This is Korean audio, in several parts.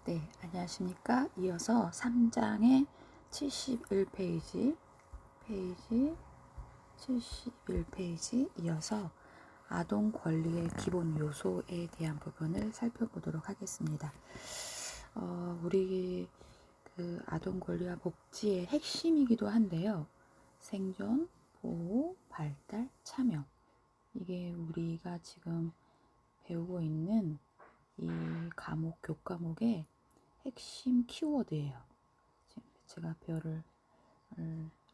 네, 안녕하십니까. 이어서 3장의 71페이지, 페이지 71페이지 이어서 아동 권리의 기본 요소에 대한 부분을 살펴보도록 하겠습니다. 우리 아동 권리와 복지의 핵심이기도 한데요. 생존, 보호, 발달, 참여. 이게 우리가 지금 배우고 있는 이 교과목의 핵심 키워드예요. 제가 별을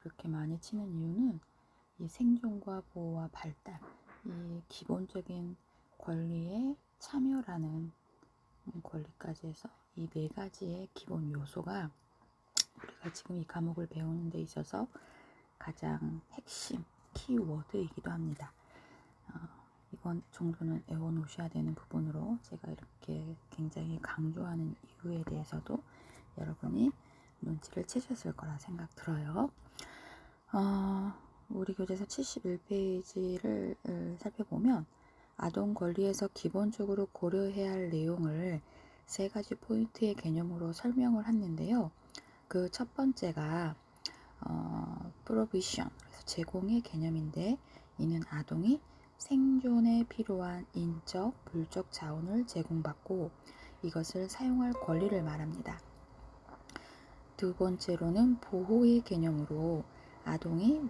이렇게 많이 치는 이유는 이 생존과 보호와 발달, 이 기본적인 권리에 참여라는 권리까지 해서 이 네 가지의 기본 요소가 우리가 지금 이 과목을 배우는 데 있어서 가장 핵심 키워드이기도 합니다. 이건 정도는 외워놓으셔야 되는 부분으로 제가 이렇게 굉장히 강조하는 이유에 대해서도 여러분이 눈치를 채셨을 거라 생각 들어요. 우리 교재서 71페이지를 살펴보면 아동 권리에서 기본적으로 고려해야 할 내용을 세 가지 포인트의 개념으로 설명을 했는데요. 그 첫 번째가 provision, 그래서 제공의 개념인데 이는 아동이 생존에 필요한 인적, 물적 자원을 제공받고 이것을 사용할 권리를 말합니다. 두 번째로는 보호의 개념으로 아동이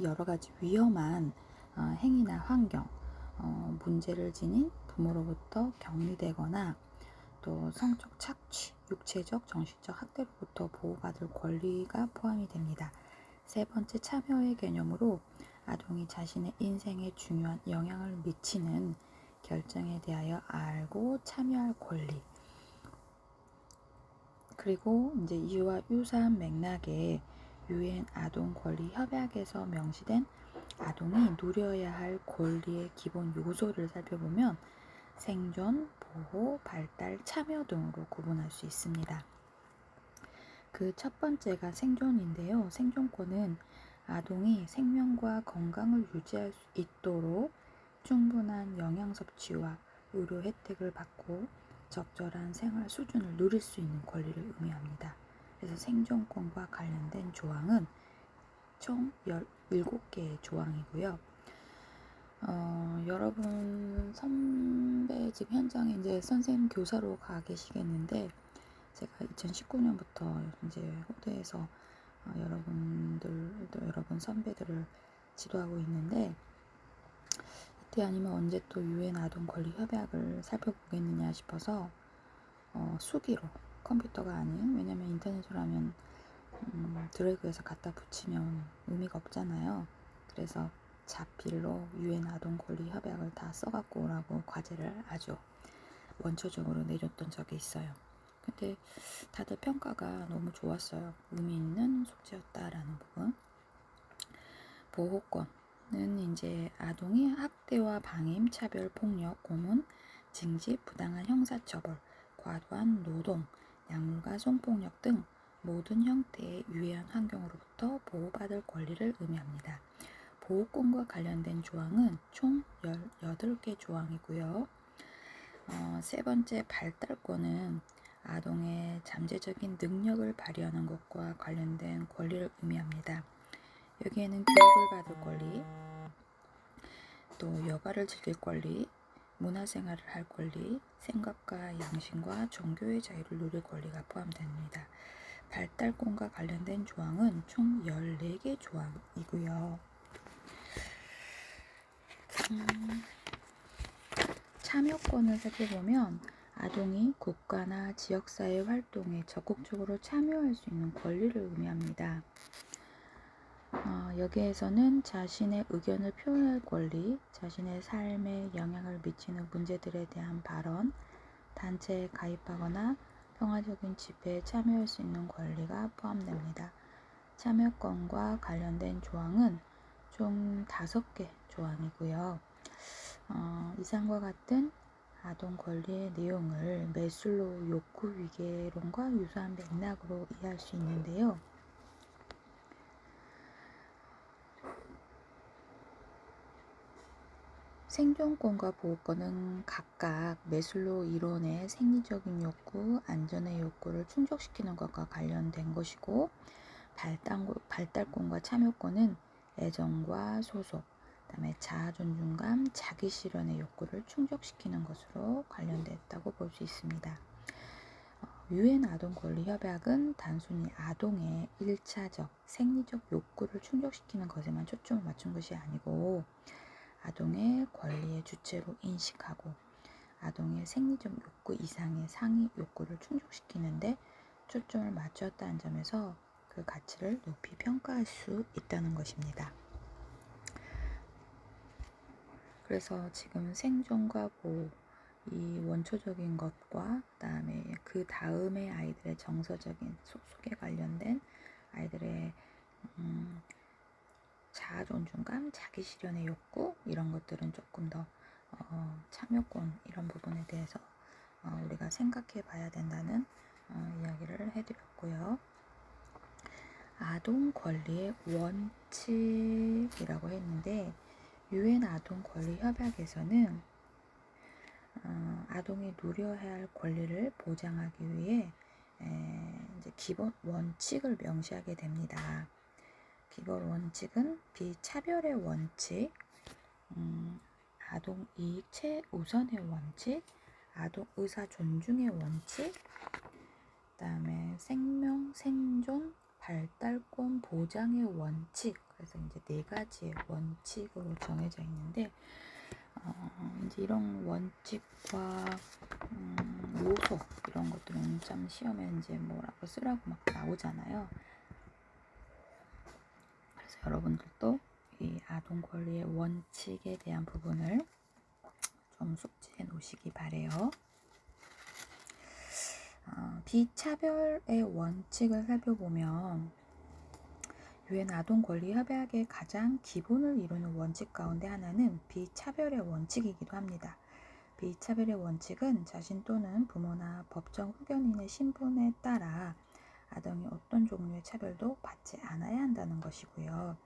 여러 가지 위험한 행위나 환경, 문제를 지닌 부모로부터 격리되거나 또 성적 착취, 육체적, 정신적 학대로부터 보호받을 권리가 포함이 됩니다. 세 번째 참여의 개념으로 아동이 자신의 인생에 중요한 영향을 미치는 결정에 대하여 알고 참여할 권리. 그리고 이제 이와 유사한 맥락에 유엔 아동 권리 협약에서 명시된 아동이 누려야 할 권리의 기본 요소를 살펴보면 생존, 보호, 발달, 참여 등으로 구분할 수 있습니다. 그 첫 번째가 생존인데요. 생존권은 아동이 생명과 건강을 유지할 수 있도록 충분한 영양 섭취와 의료 혜택을 받고 적절한 생활 수준을 누릴 수 있는 권리를 의미합니다. 그래서 생존권과 관련된 조항은 총 17개의 조항이고요. 여러분 선배 집 현장에 이제 선생님 교사로 가 계시겠는데 제가 2019년부터 이제 호대에서 여러분 선배들을 지도하고 있는데 이때 아니면 언제 또 유엔 아동 권리 협약을 살펴보겠느냐 싶어서 수기로 컴퓨터가 아닌, 왜냐면 인터넷으로 하면 드래그해서 갖다 붙이면 의미가 없잖아요. 그래서 자필로 유엔 아동 권리 협약을 다 써갖고 오라고 과제를 아주 원초적으로 내줬던 적이 있어요. 근데 다들 평가가 너무 좋았어요. 의미 있는 숙제였다라는 부분. 보호권은 이제 아동이 학대와 방임, 차별, 폭력, 고문, 징집, 부당한 형사처벌, 과도한 노동, 약물과 성폭력 등 모든 형태의 유해한 환경으로부터 보호받을 권리를 의미합니다. 보호권과 관련된 조항은 총 18개 조항이고요. 세 번째 발달권은 아동의 잠재적인 능력을 발휘하는 것과 관련된 권리를 의미합니다. 여기에는 교육을 받을 권리, 또 여가를 즐길 권리, 문화생활을 할 권리, 생각과 양심과 종교의 자유를 누릴 권리가 포함됩니다. 발달권과 관련된 조항은 총 14개 조항이고요. 참여권을 살펴보면 아동이 국가나 지역사회 활동에 적극적으로 참여할 수 있는 권리를 의미합니다. 여기에서는 자신의 의견을 표현할 권리, 자신의 삶에 영향을 미치는 문제들에 대한 발언, 단체에 가입하거나 평화적인 집회에 참여할 수 있는 권리가 포함됩니다. 참여권과 관련된 조항은 총 5개 조항이고요. 이상과 같은 아동 권리의 내용을 매슬로우 욕구 위계론과 유사한 맥락으로 이해할 수 있는데요. 생존권과 보호권은 각각 매슬로우 이론의 생리적인 욕구, 안전의 욕구를 충족시키는 것과 관련된 것이고, 발달권과 참여권은 애정과 소속, 그다음에 자아존중감, 자기실현의 욕구를 충족시키는 것으로 관련됐다고 볼 수 있습니다. 유엔 아동 권리 협약은 단순히 아동의 1차적 생리적 욕구를 충족시키는 것에만 초점을 맞춘 것이 아니고, 아동의 권리의 주체로 인식하고 아동의 생리적 욕구 이상의 상위 욕구를 충족시키는데 초점을 맞추었다는 점에서 그 가치를 높이 평가할 수 있다는 것입니다. 그래서 지금 생존과 보호, 이 원초적인 것과 그 다음에 아이들의 정서적인 속에 관련된 아이들의 자아존중감, 자기실현의 욕구, 이런 것들은 조금 더 참여권 이런 부분에 대해서 우리가 생각해 봐야 된다는 이야기를 해드렸고요. 아동 권리의 원칙이라고 했는데, 유엔 아동 권리 협약에서는 아동이 누려야 할 권리를 보장하기 위해 이제 기본 원칙을 명시하게 됩니다. 기본 원칙은 비차별의 원칙, 아동 이익 최우선의 원칙, 아동 의사 존중의 원칙, 그다음에 생명, 생존, 발달권 보장의 원칙. 그래서 이제 4가지의 원칙으로 정해져 있는데, 이제 이런 원칙과 요소 이런 것들은 참 시험에 이제 뭐라고 쓰라고 막 나오잖아요. 그래서 여러분들도 이 아동 권리의 원칙에 대한 부분을 좀 숙지해 놓으시기 바래요. 비차별의 원칙을 살펴보면 유엔 아동 권리 협약의 가장 기본을 이루는 원칙 가운데 하나는 비차별의 원칙이기도 합니다. 비차별의 원칙은 자신 또는 부모나 법정 후견인의 신분에 따라 아동이 어떤 종류의 차별도 받지 않아야 한다는 것이고요.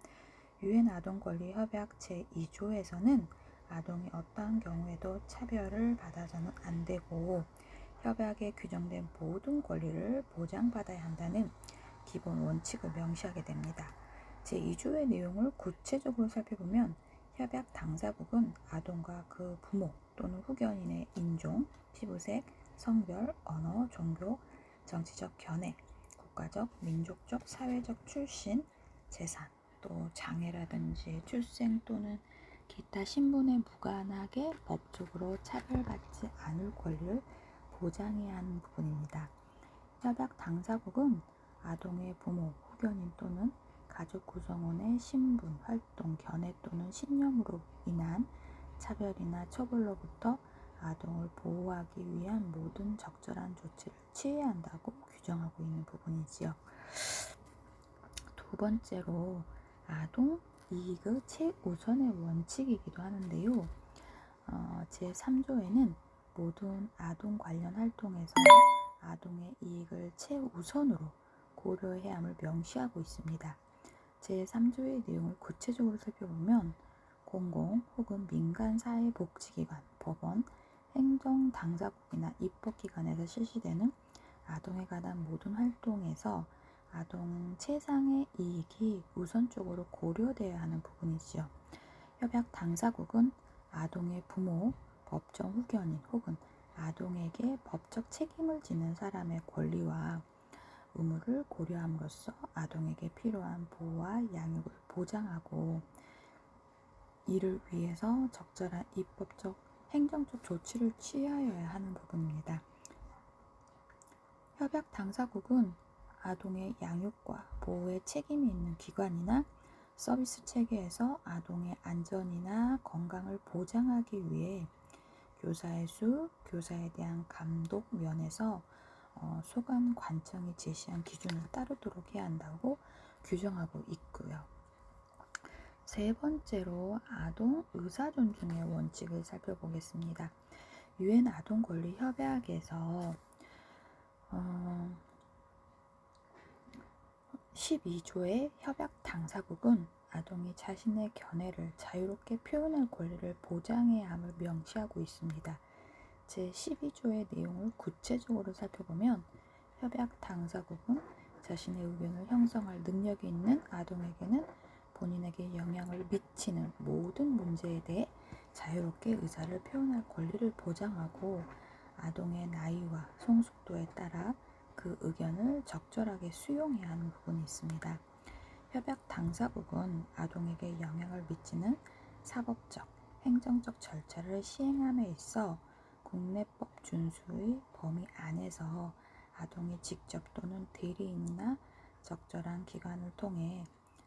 유엔 아동 권리 협약 제2조에서는 아동이 어떠한 경우에도 차별을 받아서는 안 되고 협약에 규정된 모든 권리를 보장받아야 한다는 기본 원칙을 명시하게 됩니다. 제2조의 내용을 구체적으로 살펴보면 협약 당사국은 아동과 그 부모 또는 후견인의 인종, 피부색, 성별, 언어, 종교, 정치적 견해, 국가적, 민족적, 사회적 출신, 재산, 또 장애라든지 출생 또는 기타 신분에 무관하게 법적으로 차별받지 않을 권리를 보장해야 하는 부분입니다. 협약 당사국은 아동의 부모, 후견인 또는 가족 구성원의 신분, 활동, 견해 또는 신념으로 인한 차별이나 처벌로부터 아동을 보호하기 위한 모든 적절한 조치를 취해야 한다고 규정하고 있는 부분이지요. 두 번째로 아동 이익의 최우선의 원칙이기도 하는데요. 제3조에는 모든 아동 관련 활동에서 아동의 이익을 최우선으로 고려해야 함을 명시하고 있습니다. 제3조의 내용을 구체적으로 살펴보면 공공 혹은 민간 사회복지기관, 법원, 행정 당사국이나 입법기관에서 실시되는 아동에 관한 모든 활동에서 아동 최상의 이익이 우선적으로 고려되어야 하는 부분이지요. 협약 당사국은 아동의 부모, 법정 후견인 혹은 아동에게 법적 책임을 지는 사람의 권리와 의무를 고려함으로써 아동에게 필요한 보호와 양육을 보장하고 이를 위해서 적절한 입법적, 행정적 조치를 취하여야 하는 부분입니다. 협약 당사국은 아동의 양육과 보호에 책임이 있는 기관이나 서비스 체계에서 아동의 안전이나 건강을 보장하기 위해 교사의 수, 교사에 대한 감독 면에서 소관 관청이 제시한 기준을 따르도록 해야 한다고 규정하고 있고요. 세 번째로 아동 의사 존중의 원칙을 살펴보겠습니다. 유엔 아동 권리 협약에서 12조의 협약 당사국은 아동이 자신의 견해를 자유롭게 표현할 권리를 보장해야 함을 명시하고 있습니다. 제12조의 내용을 구체적으로 살펴보면 협약 당사국은 자신의 의견을 형성할 능력이 있는 아동에게는 본인에게 영향을 미치는 모든 문제에 대해 자유롭게 의사를 표현할 권리를 보장하고 아동의 나이와 성숙도에 따라 그 의견을 적절하게 수용해야 하는 부분이 있습니다. 협약 당사국은 아동에게 영향을 미치는 사법적, 행정적 절차를 시행함에 있어 국내법 준수의 범위 안에서 아동이 직접 또는 대리인이나 적절한 기관을 통해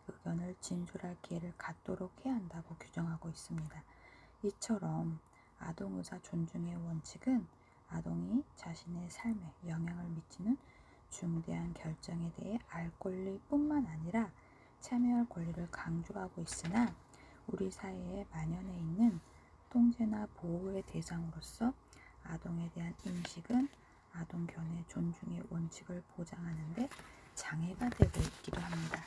의견을 진술할 기회를 갖도록 해야 한다고 규정하고 있습니다. 이처럼 아동의사 존중의 원칙은 아동이 자신의 삶에 영향을 미치는 중대한 결정에 대해 알 권리뿐만 아니라 참여할 권리를 강조하고 있으나 우리 사회에 만연해 있는 통제나 보호의 대상으로서 아동에 대한 인식은 아동 견해 존중의 원칙을 보장하는 데 장애가 되고 있기도 합니다.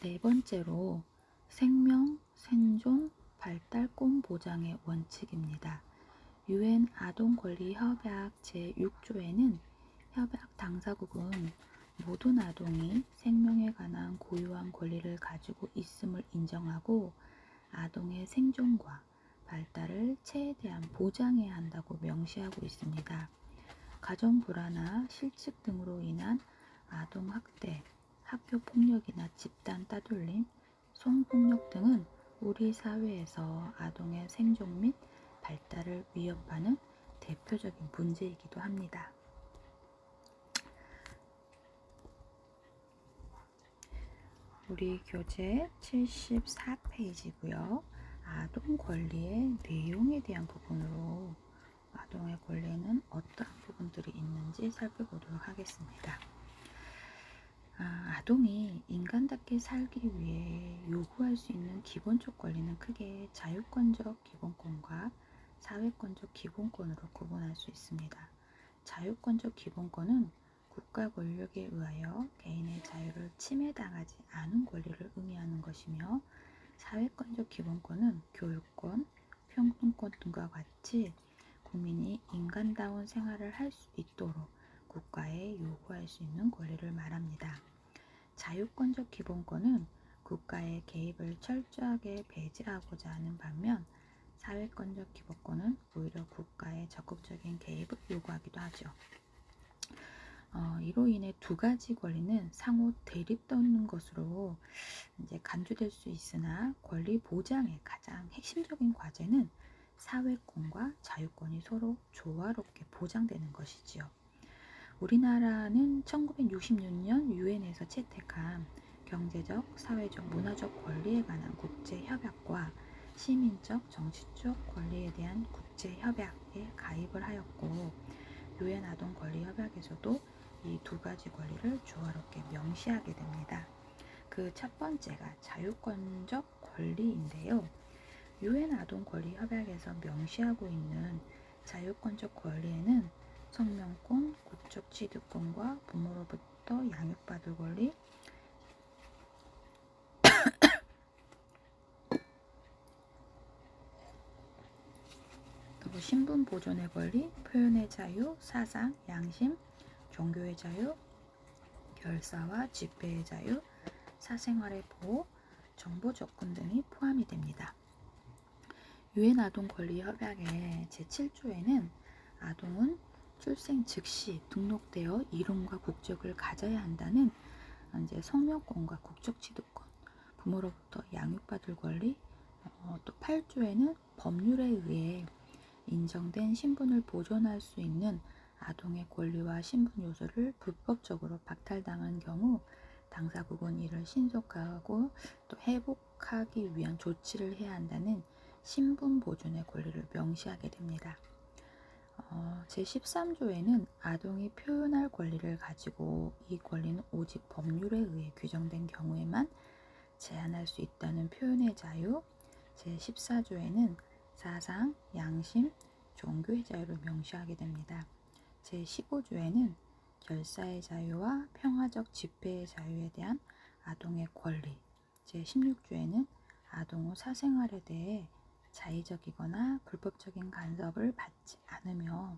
네 번째로 생명, 생존, 발달권 보장의 원칙입니다. 유엔 아동권리협약 제6조에는 협약 당사국은 모든 아동이 생명에 관한 고유한 권리를 가지고 있음을 인정하고 아동의 생존과 발달을 최대한 보장해야 한다고 명시하고 있습니다. 가정 불화나 실직 등으로 인한 아동 학대, 학교 폭력이나 집단 따돌림, 성폭력 등은 우리 사회에서 아동의 생존 및 발달을 위협하는 대표적인 문제이기도 합니다. 우리 교재 74페이지고요. 아동 권리의 내용에 대한 부분으로 아동의 권리에는 어떠한 부분들이 있는지 살펴보도록 하겠습니다. 아동이 인간답게 살기 위해 요구할 수 있는 기본적 권리는 크게 자유권적 기본권과 사회권적 기본권으로 구분할 수 있습니다. 자유권적 기본권은 국가 권력에 의하여 개인의 자유를 침해당하지 않은 권리를 의미하는 것이며 사회권적 기본권은 교육권, 평등권 등과 같이 국민이 인간다운 생활을 할 수 있도록 국가에 요구할 수 있는 권리를 말합니다. 자유권적 기본권은 국가의 개입을 철저하게 배제하고자 하는 반면 사회권적 기본권은 오히려 국가의 적극적인 개입을 요구하기도 하죠. 이로 인해 두 가지 권리는 상호 대립되는 것으로 이제 간주될 수 있으나 권리 보장의 가장 핵심적인 과제는 사회권과 자유권이 서로 조화롭게 보장되는 것이지요. 우리나라는 1966년 유엔에서 채택한 경제적, 사회적, 문화적 권리에 관한 국제협약과 시민적, 정치적 권리에 대한 국제협약에 가입을 하였고 유엔 아동권리협약에서도 이 두 가지 권리를 조화롭게 명시하게 됩니다. 그 첫 번째가 자유권적 권리인데요. 유엔 아동권리협약에서 명시하고 있는 자유권적 권리에는 성명권, 국적 취득권과 부모로부터 양육받을 권리, 또 신분 보존의 권리, 표현의 자유, 사상, 양심, 종교의 자유, 결사와 집회의 자유, 사생활의 보호, 정보 접근 등이 포함이 됩니다. 유엔 아동권리협약의 제7조에는 아동은 출생 즉시 등록되어 이름과 국적을 가져야 한다는 이제 성명권과 국적 취득권, 부모로부터 양육받을 권리, 또 8조에는 법률에 의해 인정된 신분을 보존할 수 있는 아동의 권리와 신분 요소를 불법적으로 박탈당한 경우 당사국은 이를 신속하고 또 회복하기 위한 조치를 해야 한다는 신분 보존의 권리를 명시하게 됩니다. 제13조에는 아동이 표현할 권리를 가지고 이 권리는 오직 법률에 의해 규정된 경우에만 제한할 수 있다는 표현의 자유, 제14조에는 사상, 양심, 종교의 자유를 명시하게 됩니다. 제15조에는 결사의 자유와 평화적 집회의 자유에 대한 아동의 권리, 제16조에는 아동 후 사생활에 대해 자의적이거나 불법적인 간섭을 받지 않으며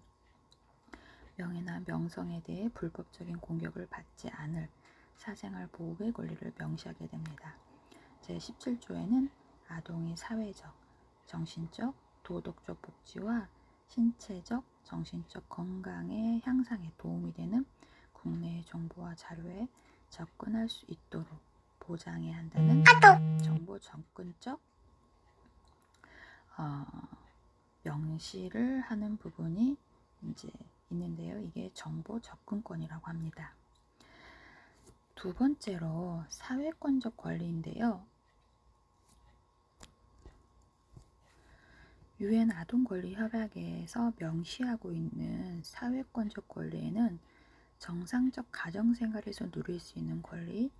명예나 명성에 대해 불법적인 공격을 받지 않을 사생활 보호의 권리를 명시하게 됩니다. 제17조에는 아동이 사회적, 정신적, 도덕적 복지와 신체적, 정신적 건강의 향상에 도움이 되는 국내의 정보와 자료에 접근할 수 있도록 보장해야 한다는 정보 접근적 명시를 하는 부분이 이제 있는데요. 이게 정보 접근권이라고 합니다. 두 번째로 사회권적 권리인데요. 유엔 아동권리협약에서 명시하고 있는 사회권적 권리에는 정상적 가정생활에서 누릴 수 있는 권리,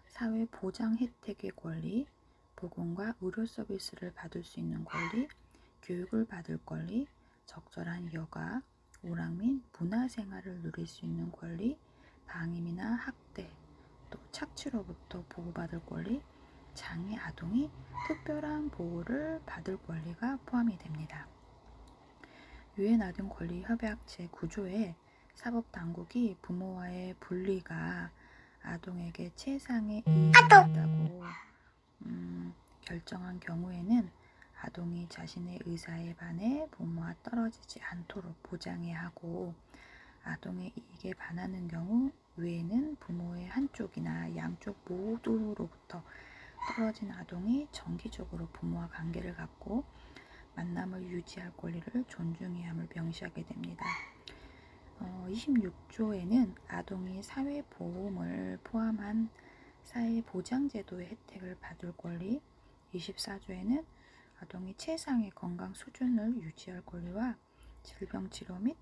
사회 보장 혜택의 권리, 보건과 의료 서비스를 받을 수 있는 권리, 교육을 받을 권리, 적절한 여가, 오락 및 문화생활을 누릴 수 있는 권리, 방임이나 학대, 또 착취로부터 보호받을 권리, 장애 아동이 특별한 보호를 받을 권리가 포함이 됩니다. 유엔 아동 권리 협약 제9조에 사법당국이 부모와의 분리가 아동에게 최상의 이익이 된다고 결정한 경우에는 아동이 자신의 의사에 반해 부모와 떨어지지 않도록 보장해야 하고, 아동의 이익에 반하는 경우 유엔은 부모의 한쪽이나 양쪽 모두로부터 떨어진 아동이 정기적으로 부모와 관계를 갖고 만남을 유지할 권리를 존중해야 함을 명시하게 됩니다. 26조에는 아동이 사회보험을 포함한 사회보장제도의 혜택을 받을 권리, 24조에는 아동이 최상의 건강 수준을 유지할 권리와 질병치료 및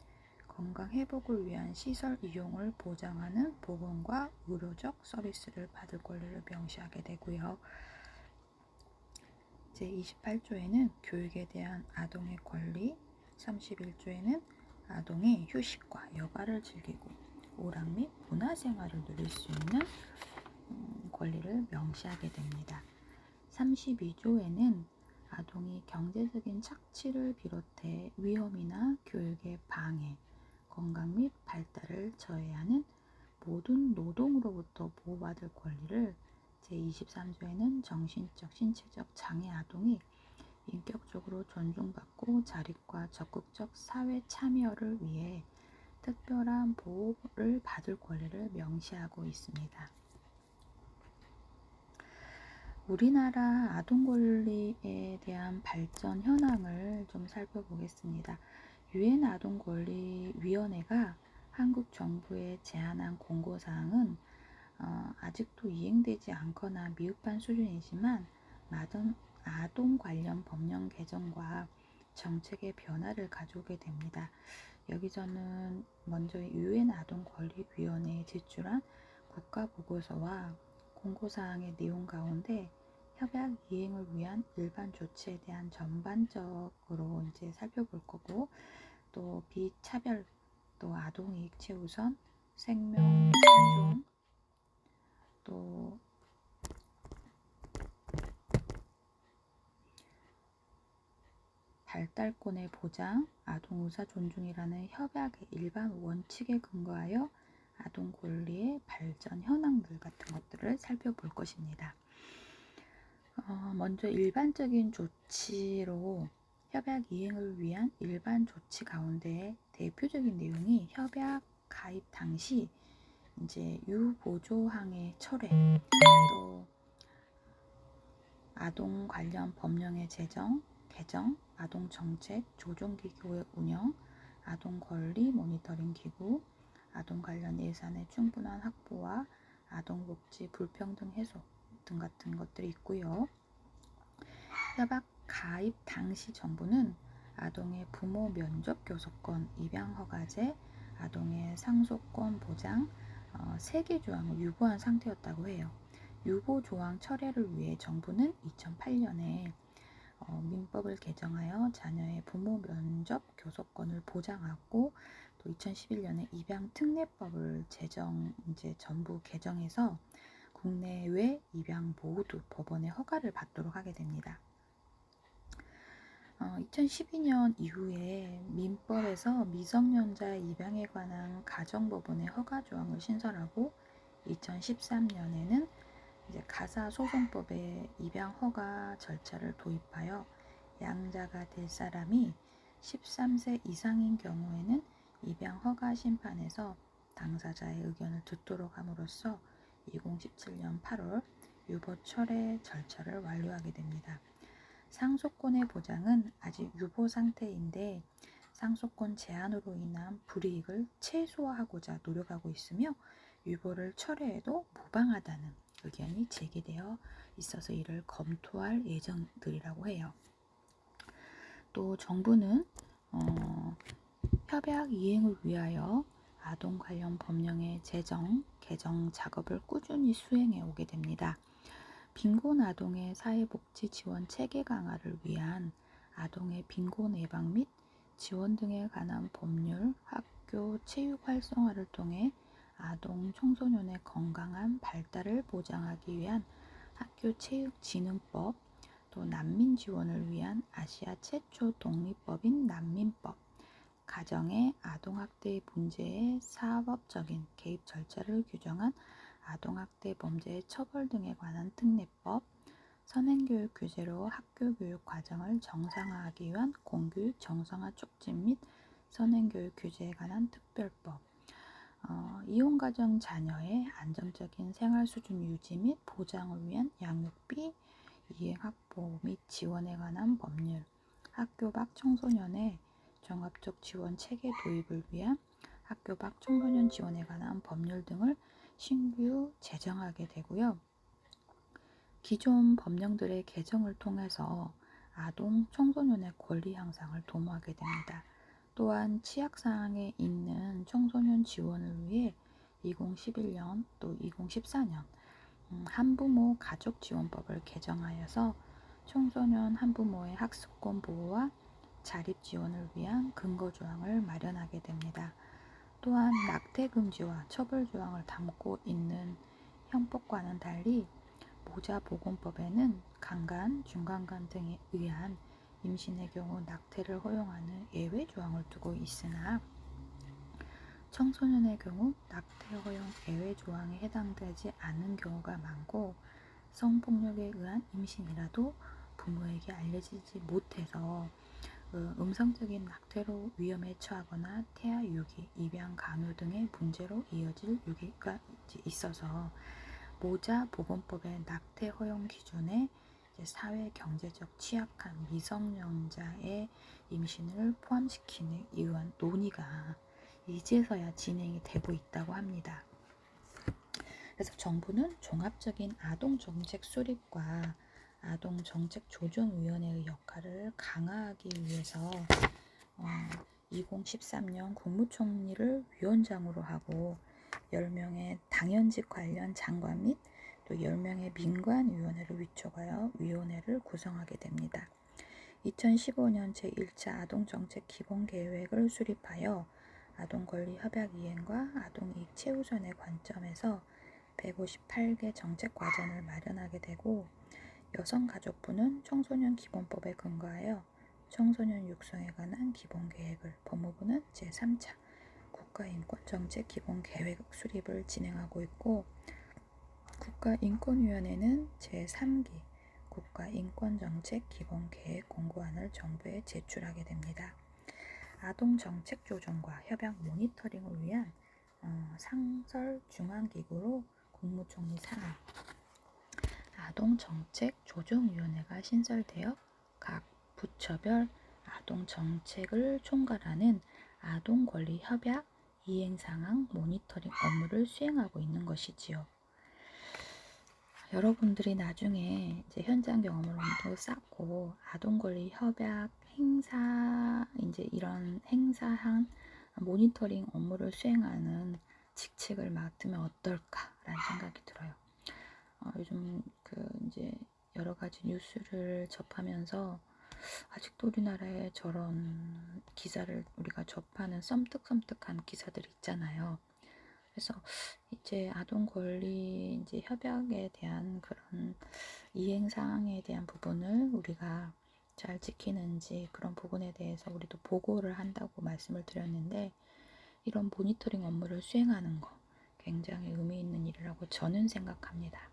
건강회복을 위한 시설 이용을 보장하는 보건과 의료적 서비스를 받을 권리를 명시하게 되고요. 제28조에는 교육에 대한 아동의 권리, 31조에는 아동이 휴식과 여가를 즐기고 오락 및 문화생활을 누릴 수 있는 권리를 명시하게 됩니다. 32조에는 아동이 경제적인 착취를 비롯해 위험이나 교육의 방해, 건강 및 발달을 저해하는 모든 노동으로부터 보호받을 권리를, 제23조에는 정신적, 신체적 장애 아동이 인격적으로 존중받고 자립과 적극적 사회 참여를 위해 특별한 보호를 받을 권리를 명시하고 있습니다. 우리나라 아동 권리에 대한 발전 현황을 좀 살펴보겠습니다. 유엔 아동 권리 위원회가 한국 정부에 제안한 공고사항은 아직도 이행되지 않거나 미흡한 수준이지만 아동 관련 법령 개정과 정책의 변화를 가져오게 됩니다. 여기서는 먼저 유엔 아동 권리 위원회에 제출한 국가 보고서와 공고사항의 내용 가운데 협약 이행을 위한 일반 조치에 대한 전반적으로 이제 살펴볼 거고, 또 비차별, 또 아동 이익 최우선, 생명 존중, 또 발달권의 보장, 아동 의사 존중이라는 협약의 일반 원칙에 근거하여 아동 권리의 발전 현황들 같은 것들을 살펴볼 것입니다. 먼저 일반적인 조치로 협약 이행을 위한 일반 조치 가운데 대표적인 내용이 협약 가입 당시 이제 유보조항의 철회, 또 아동 관련 법령의 제정, 개정, 아동 정책 조정기구의 운영, 아동 권리 모니터링 기구, 아동 관련 예산의 충분한 확보와 아동 복지 불평등 해소 등 같은 것들이 있고요. 협약 가입 당시 정부는 아동의 부모 면접 교섭권, 입양 허가제, 아동의 상속권 보장 3개 조항을 유보한 상태였다고 해요. 유보 조항 철회를 위해 정부는 2008년에 민법을 개정하여 자녀의 부모 면접 교섭권을 보장하고, 또 2011년에 입양 특례법을 이제 전부 개정해서 국내외 입양 모두 법원의 허가를 받도록 하게 됩니다. 2012년 이후에 민법에서 미성년자 입양에 관한 가정법원의 허가 조항을 신설하고 2013년에는 이제 가사소송법에 입양 허가 절차를 도입하여 양자가 될 사람이 13세 이상인 경우에는 입양 허가 심판에서 당사자의 의견을 듣도록 함으로써 2017년 8월 유보 철회 절차를 완료하게 됩니다. 상속권의 보장은 아직 유보 상태인데 상속권 제한으로 인한 불이익을 최소화하고자 노력하고 있으며 유보를 철회해도 무방하다는 의견이 제기되어 있어서 이를 검토할 예정들이라고 해요. 또 정부는 협약 이행을 위하여 아동 관련 법령의 제정, 개정 작업을 꾸준히 수행해 오게 됩니다. 빈곤 아동의 사회복지 지원 체계 강화를 위한 아동의 빈곤 예방 및 지원 등에 관한 법률, 학교 체육 활성화를 통해 아동 청소년의 건강한 발달을 보장하기 위한 학교 체육진흥법, 또 난민 지원을 위한 아시아 최초 독립법인 난민법, 가정의 아동학대 문제의 사법적인 개입 절차를 규정한 아동학대 범죄의 처벌 등에 관한 특례법, 선행교육 규제로 학교교육 과정을 정상화하기 위한 공교육 정상화 촉진 및 선행교육 규제에 관한 특별법, 이혼가정 자녀의 안정적인 생활수준 유지 및 보장을 위한 양육비 이행 확보 및 지원에 관한 법률, 학교 밖 청소년의 종합적 지원 체계 도입을 위한 학교 밖 청소년 지원에 관한 법률 등을 신규 제정하게 되고요. 기존 법령들의 개정을 통해서 아동, 청소년의 권리 향상을 도모하게 됩니다. 또한 취약사항에 있는 청소년 지원을 위해 2011년 또 2014년 한부모 가족지원법을 개정하여서 청소년 한부모의 학습권 보호와 자립 지원을 위한 근거 조항을 마련하게 됩니다. 또한 낙태 금지와 처벌 조항을 담고 있는 형법과는 달리 모자보건법에는 강간, 중간간 등에 의한 임신의 경우 낙태를 허용하는 예외 조항을 두고 있으나 청소년의 경우 낙태 허용 예외 조항에 해당되지 않는 경우가 많고 성폭력에 의한 임신이라도 부모에게 알려지지 못해서 음성적인 낙태로 위험에 처하거나 태아 유기, 입양 간호 등의 문제로 이어질 유기가 있어서 모자보건법의 낙태 허용 기준에 사회 경제적 취약한 미성년자의 임신을 포함시키는 이러한 논의가 이제서야 진행이 되고 있다고 합니다. 그래서 정부는 종합적인 아동정책 수립과 아동정책조정위원회의 역할을 강화하기 위해서 2013년 국무총리를 위원장으로 하고 10명의 당연직 관련 장관 및 또 10명의 민관위원회를 위촉하여 위원회를 구성하게 됩니다. 2015년 제1차 아동정책 기본계획을 수립하여 아동권리 협약 이행과 아동이익 최우선의 관점에서 158개 정책 과제를 마련하게 되고 여성가족부는 청소년 기본법에 근거하여 청소년 육성에 관한 기본계획을, 법무부는 제3차 국가인권정책 기본계획 수립을 진행하고 있고 국가인권위원회는 제3기 국가인권정책 기본계획 공고안을 정부에 제출하게 됩니다. 아동정책 조정과 협약 모니터링을 위한 상설중앙기구로 국무총리 산하 아동정책조정위원회가 신설되어 각 부처별 아동정책을 총괄하는 아동권리협약 이행상황 모니터링 업무를 수행하고 있는 것이지요. 여러분들이 나중에 이제 현장 경험을 더 쌓고 아동권리협약 행사 이런 행사한 모니터링 업무를 수행하는 직책을 맡으면 어떨까라는 생각이 들어요. 요즘 이제 여러 가지 뉴스를 접하면서 아직도 우리나라에 저런 기사를 우리가 접하는 섬뜩섬뜩한 기사들 있잖아요. 그래서 이제 아동 권리 이제 협약에 대한 그런 이행 사항에 대한 부분을 우리가 잘 지키는지 그런 부분에 대해서 우리도 보고를 한다고 말씀을 드렸는데, 이런 모니터링 업무를 수행하는 거 굉장히 의미 있는 일이라고 저는 생각합니다.